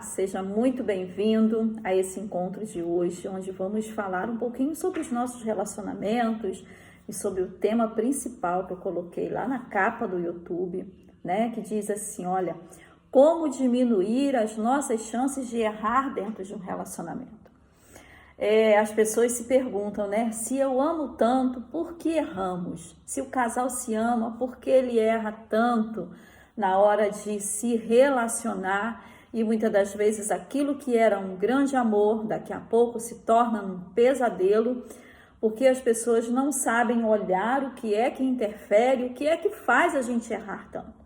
Seja muito bem-vindo a esse encontro de hoje, onde vamos falar um pouquinho sobre os nossos relacionamentos e sobre o tema principal que eu coloquei lá na capa do YouTube, né? Que diz assim, olha, como diminuir as nossas chances de errar dentro de um relacionamento. As pessoas se perguntam, né? Se eu amo tanto, por que erramos? Se o casal se ama, por que ele erra tanto na hora de se relacionar? E muitas das vezes aquilo que era um grande amor, daqui a pouco se torna um pesadelo, porque as pessoas não sabem olhar o que é que interfere, o que é que faz a gente errar tanto.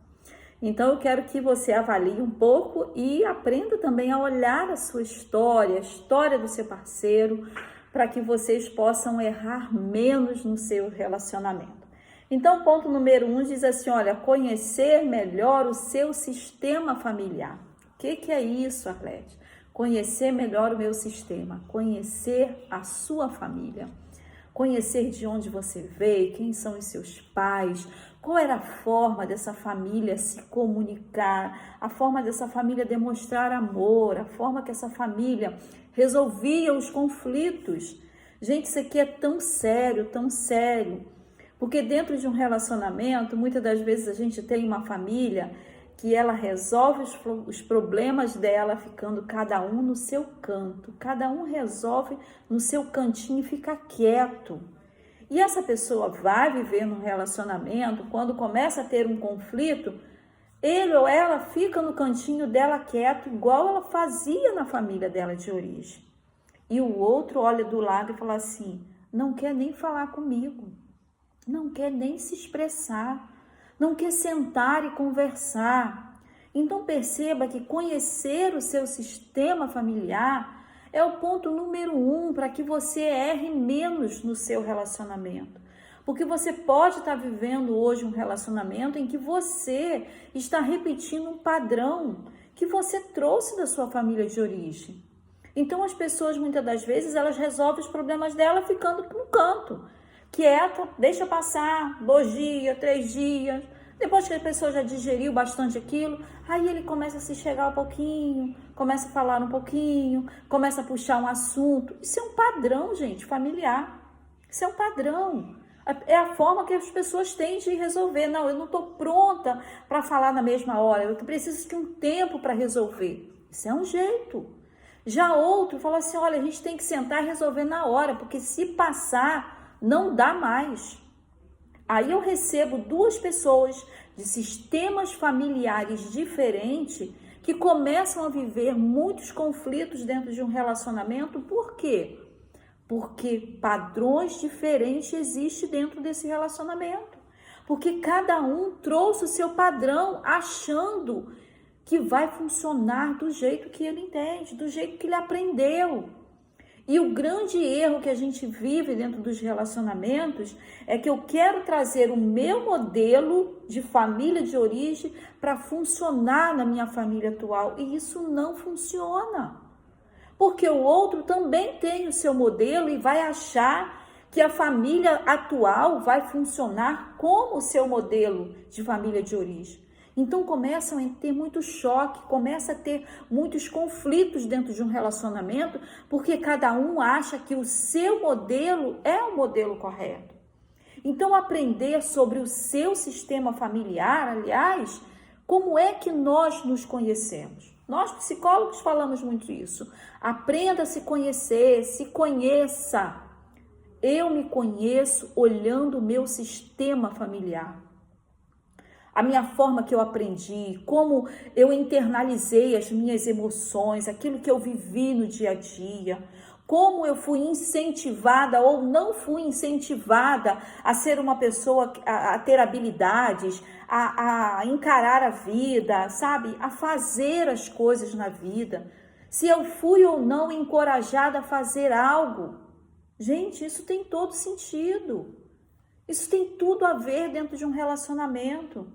Então eu quero que você avalie um pouco e aprenda também a olhar a sua história, a história do seu parceiro, para que vocês possam errar menos no seu relacionamento. Então, ponto número 1 diz assim, olha, conhecer melhor o seu sistema familiar. O que é isso, Arlete? Conhecer melhor o meu sistema, conhecer a sua família, conhecer de onde você veio, quem são os seus pais, qual era a forma dessa família se comunicar, a forma dessa família demonstrar amor, a forma que essa família resolvia os conflitos. Gente, isso aqui é tão sério, porque dentro de um relacionamento, muitas das vezes a gente tem uma família que ela resolve os problemas dela ficando cada um no seu canto, cada um resolve no seu cantinho e fica quieto. E essa pessoa vai viver num relacionamento, quando começa a ter um conflito, ele ou ela fica no cantinho dela quieto, igual ela fazia na família dela de origem. E o outro olha do lado e fala assim, não quer nem falar comigo, não quer nem se expressar, não quer sentar e conversar. Então perceba que conhecer o seu sistema familiar é o ponto número 1 para que você erre menos no seu relacionamento. Porque você pode estar vivendo hoje um relacionamento em que você está repetindo um padrão que você trouxe da sua família de origem. Então as pessoas muitas das vezes elas resolvem os problemas dela ficando no canto. Quieta, deixa passar 2 dias, 3 dias. Depois que a pessoa já digeriu bastante aquilo, aí ele começa a se chegar um pouquinho, começa a falar um pouquinho, começa a puxar um assunto. Isso é um padrão, gente, familiar. Isso é um padrão. É a forma que as pessoas têm de resolver. Não, eu não estou pronta para falar na mesma hora, eu preciso de um tempo para resolver. Isso é um jeito. Já outro fala assim, olha, a gente tem que sentar e resolver na hora, porque se passar, não dá mais. Aí eu recebo 2 pessoas de sistemas familiares diferentes que começam a viver muitos conflitos dentro de um relacionamento. Por quê? Porque padrões diferentes existem dentro desse relacionamento. Porque cada um trouxe o seu padrão achando que vai funcionar do jeito que ele entende, do jeito que ele aprendeu. E o grande erro que a gente vive dentro dos relacionamentos é que eu quero trazer o meu modelo de família de origem para funcionar na minha família atual. E isso não funciona. Porque o outro também tem o seu modelo e vai achar que a família atual vai funcionar como o seu modelo de família de origem. Então começam a ter muito choque, começa a ter muitos conflitos dentro de um relacionamento, porque cada um acha que o seu modelo é o modelo correto. Então aprender sobre o seu sistema familiar, aliás, como é que nós nos conhecemos? Nós psicólogos falamos muito isso. Aprenda a se conhecer, se conheça. Eu me conheço olhando o meu sistema familiar. A minha forma que eu aprendi, como eu internalizei as minhas emoções, aquilo que eu vivi no dia a dia, como eu fui incentivada ou não fui incentivada a ser uma pessoa, a ter habilidades, a encarar a vida, sabe? A fazer as coisas na vida. Se eu fui ou não encorajada a fazer algo. Gente, isso tem todo sentido. Isso tem tudo a ver dentro de um relacionamento.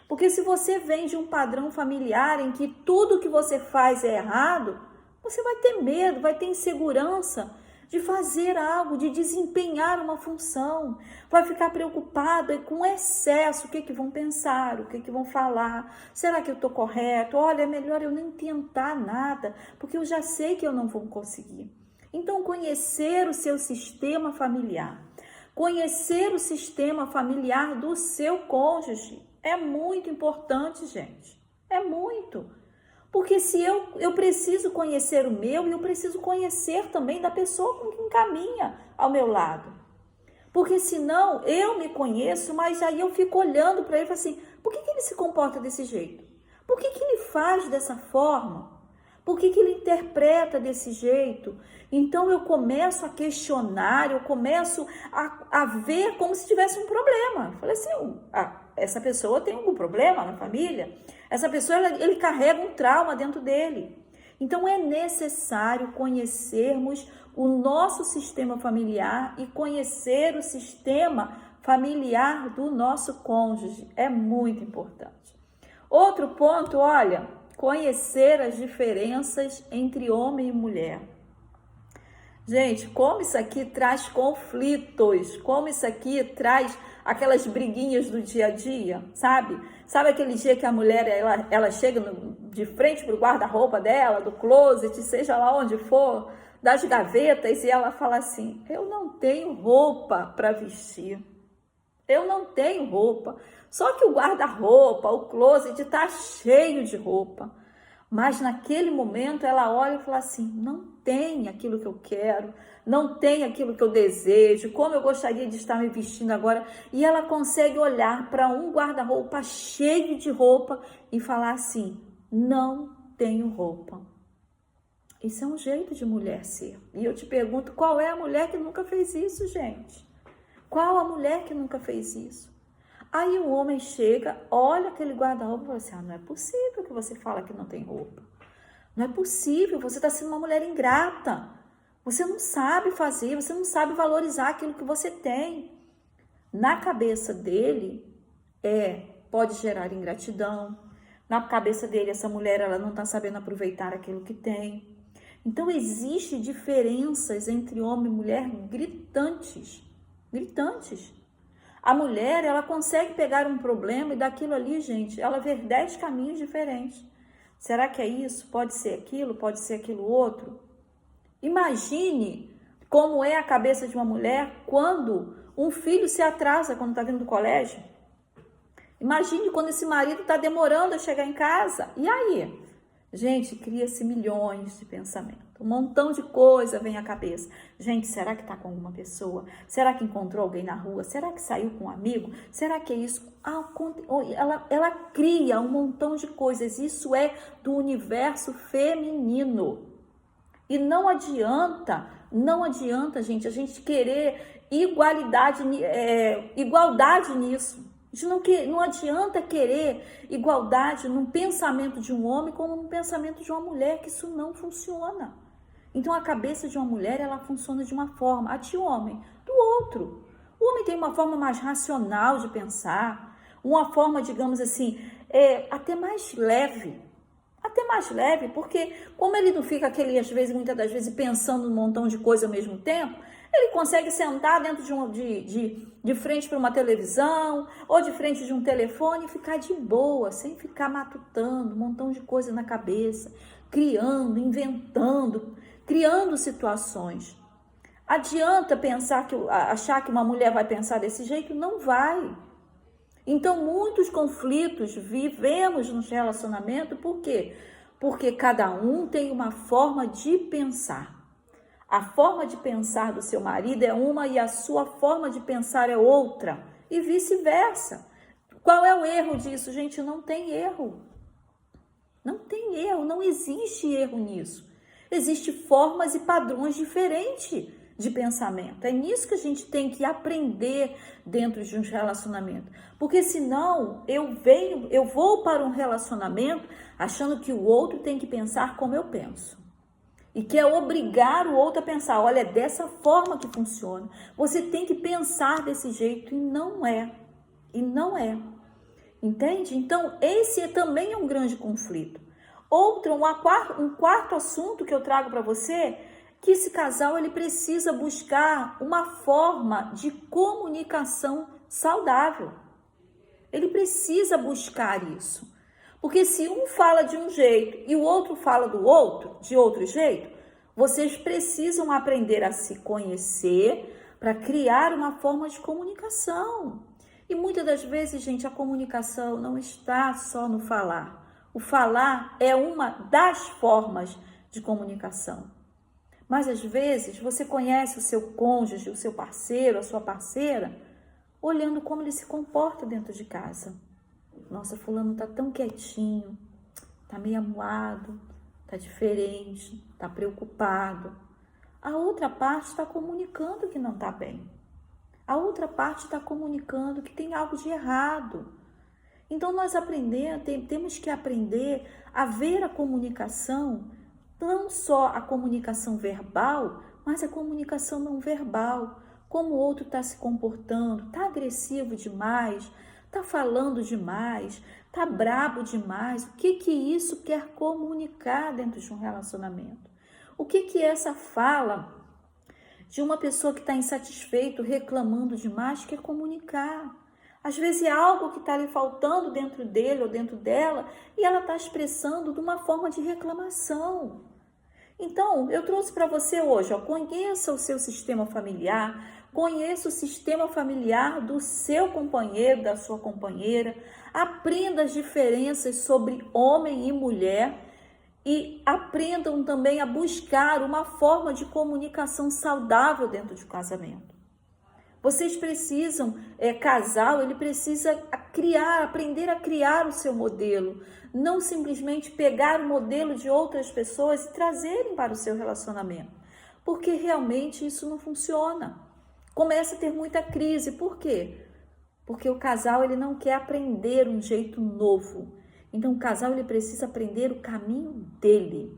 Porque se você vem de um padrão familiar em que tudo que você faz é errado, você vai ter medo, vai ter insegurança de fazer algo, de desempenhar uma função. Vai ficar preocupado com o excesso, o que vão pensar, o que vão falar. Será que eu estou correto? Olha, é melhor eu nem tentar nada, porque eu já sei que eu não vou conseguir. Então, conhecer o seu sistema familiar, conhecer o sistema familiar do seu cônjuge é muito importante, gente. É muito. Porque se eu preciso conhecer o meu e eu preciso conhecer também da pessoa com quem caminha ao meu lado. Porque senão eu me conheço, mas aí eu fico olhando para ele e falo assim, por que ele se comporta desse jeito? Por que ele faz dessa forma? Por que ele interpreta desse jeito? Então eu começo a questionar, eu começo a ver como se tivesse um problema. Eu falei assim, essa pessoa tem algum problema na família? Essa pessoa, ele carrega um trauma dentro dele. Então é necessário conhecermos o nosso sistema familiar e conhecer o sistema familiar do nosso cônjuge. É muito importante. Outro ponto, olha, conhecer as diferenças entre homem e mulher. Gente, como isso aqui traz conflitos, como isso aqui traz aquelas briguinhas do dia a dia, sabe? Sabe aquele dia que a mulher, ela chega de frente pro guarda-roupa dela, do closet, seja lá onde for, das gavetas, e ela fala assim, eu não tenho roupa para vestir, eu não tenho roupa, só que o guarda-roupa, o closet tá cheio de roupa. Mas naquele momento ela olha e fala assim, não tem aquilo que eu quero, não tem aquilo que eu desejo, como eu gostaria de estar me vestindo agora. E ela consegue olhar para um guarda-roupa cheio de roupa e falar assim, não tenho roupa. Isso é um jeito de mulher ser. E eu te pergunto, qual é a mulher que nunca fez isso, gente? Qual a mulher que nunca fez isso? Aí o homem chega, olha aquele guarda-roupa e fala assim, não é possível que você fala que não tem roupa. Não é possível, você está sendo uma mulher ingrata. Você não sabe fazer, você não sabe valorizar aquilo que você tem. Na cabeça dele, pode gerar ingratidão. Na cabeça dele, essa mulher ela não está sabendo aproveitar aquilo que tem. Então, existem diferenças entre homem e mulher gritantes. Gritantes. A mulher, ela consegue pegar um problema e daquilo ali, gente, ela vê 10 caminhos diferentes. Será que é isso? Pode ser aquilo outro? Imagine como é a cabeça de uma mulher quando um filho se atrasa quando está vindo do colégio. Imagine quando esse marido está demorando a chegar em casa. E aí? Gente, cria-se milhões de pensamentos. Um montão de coisa vem à cabeça. Gente, será que está com alguma pessoa? Será que encontrou alguém na rua? Será que saiu com um amigo? Será que é isso? Ela cria um montão de coisas. Isso é do universo feminino. E não adianta, gente, a gente querer igualdade nisso. Não adianta querer igualdade num pensamento de um homem como num pensamento de uma mulher, que isso não funciona. Então, a cabeça de uma mulher, ela funciona de uma forma, a de homem, do outro. O homem tem uma forma mais racional de pensar, uma forma, digamos assim, até mais leve, porque como ele não fica muitas das vezes, pensando num montão de coisa ao mesmo tempo, ele consegue sentar dentro de frente para uma televisão ou de frente de um telefone e ficar de boa, sem ficar matutando um montão de coisa na cabeça, criando, inventando, criando situações. Adianta achar que uma mulher vai pensar desse jeito? Não vai. Então, muitos conflitos vivemos nos relacionamentos, por quê? Porque cada um tem uma forma de pensar. A forma de pensar do seu marido é uma e a sua forma de pensar é outra. E vice-versa. Qual é o erro disso? Gente, não tem erro. Não tem erro, não existe erro nisso. Existem formas e padrões diferentes de pensamento. É nisso que a gente tem que aprender dentro de um relacionamento. Porque senão eu vou para um relacionamento achando que o outro tem que pensar como eu penso. E quer obrigar o outro a pensar, olha, é dessa forma que funciona. Você tem que pensar desse jeito e não é. Entende? Então, esse também é um grande conflito. Um quarto assunto que eu trago para você que esse casal ele precisa buscar uma forma de comunicação saudável. Ele precisa buscar isso. Porque se um fala de um jeito e o outro fala de outro jeito, vocês precisam aprender a se conhecer para criar uma forma de comunicação. E muitas das vezes, gente, a comunicação não está só no falar. O falar é uma das formas de comunicação. Mas às vezes você conhece o seu cônjuge, o seu parceiro, a sua parceira, olhando como ele se comporta dentro de casa. Nossa, fulano tá tão quietinho, tá meio amuado, tá diferente, tá preocupado. A outra parte está comunicando que não tá bem. A outra parte está comunicando que tem algo de errado. Então nós temos que aprender a ver a comunicação, não só a comunicação verbal, mas a comunicação não verbal. Como o outro está se comportando, está agressivo demais, está falando demais, está brabo demais. O que isso quer comunicar dentro de um relacionamento? O que essa fala de uma pessoa que está insatisfeito, reclamando demais, quer comunicar? Às vezes é algo que está lhe faltando dentro dele ou dentro dela e ela está expressando de uma forma de reclamação. Então, eu trouxe para você hoje, conheça o seu sistema familiar, conheça o sistema familiar do seu companheiro, da sua companheira, aprenda as diferenças sobre homem e mulher e aprendam também a buscar uma forma de comunicação saudável dentro do casamento. Vocês precisam, casal, ele precisa aprender a criar o seu modelo, não simplesmente pegar o modelo de outras pessoas e trazerem para o seu relacionamento, porque realmente isso não funciona. Começa a ter muita crise. Por quê? Porque o casal ele não quer aprender um jeito novo. Então o casal ele precisa aprender o caminho dele.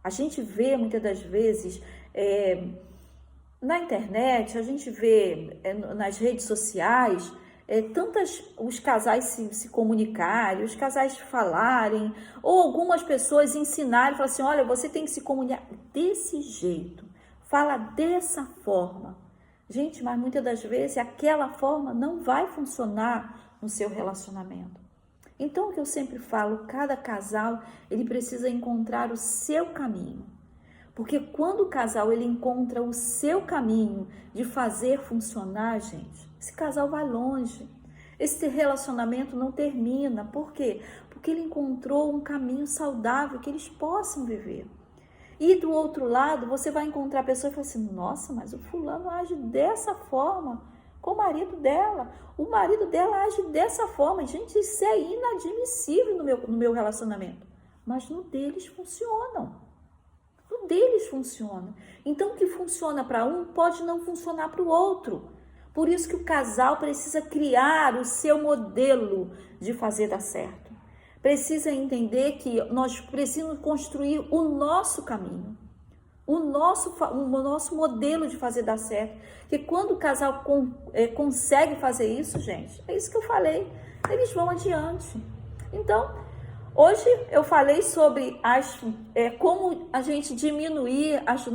A gente vê muitas das vezes na internet, a gente vê nas redes sociais os casais se comunicarem, os casais falarem, ou algumas pessoas ensinarem, falar assim, olha, você tem que se comunicar desse jeito, fala dessa forma. Gente, mas muitas das vezes aquela forma não vai funcionar no seu relacionamento. Então, o que eu sempre falo, cada casal, ele precisa encontrar o seu caminho. Porque quando o casal, ele encontra o seu caminho de fazer funcionar, gente, esse casal vai longe. Esse relacionamento não termina. Por quê? Porque ele encontrou um caminho saudável que eles possam viver. E do outro lado, você vai encontrar a pessoa e falar assim, nossa, mas o fulano age dessa forma com o marido dela. O marido dela age dessa forma. Gente, isso é inadmissível no meu relacionamento. Mas no deles funcionam. No deles funciona. Então, o que funciona para um pode não funcionar para o outro. Por isso que o casal precisa criar o seu modelo de fazer dar certo. Precisa entender que nós precisamos construir o nosso caminho, o nosso modelo de fazer dar certo. Porque quando o casal consegue fazer isso, gente, é isso que eu falei, eles vão adiante. Então, hoje eu falei sobre como a gente diminuir os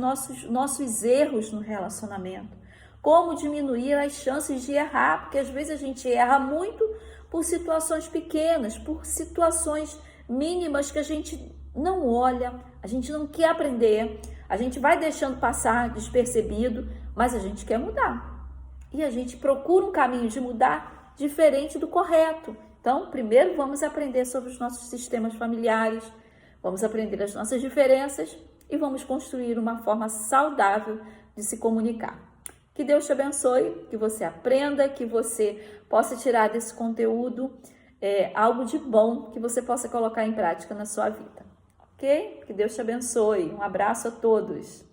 nossos erros no relacionamento, como diminuir as chances de errar, porque às vezes a gente erra muito por situações pequenas, por situações mínimas que a gente não olha, a gente não quer aprender, a gente vai deixando passar despercebido, mas a gente quer mudar. E a gente procura um caminho de mudar diferente do correto. Então, primeiro vamos aprender sobre os nossos sistemas familiares, vamos aprender as nossas diferenças e vamos construir uma forma saudável de se comunicar. Que Deus te abençoe, que você aprenda, que você possa tirar desse conteúdo algo de bom que você possa colocar em prática na sua vida, ok? Que Deus te abençoe. Um abraço a todos.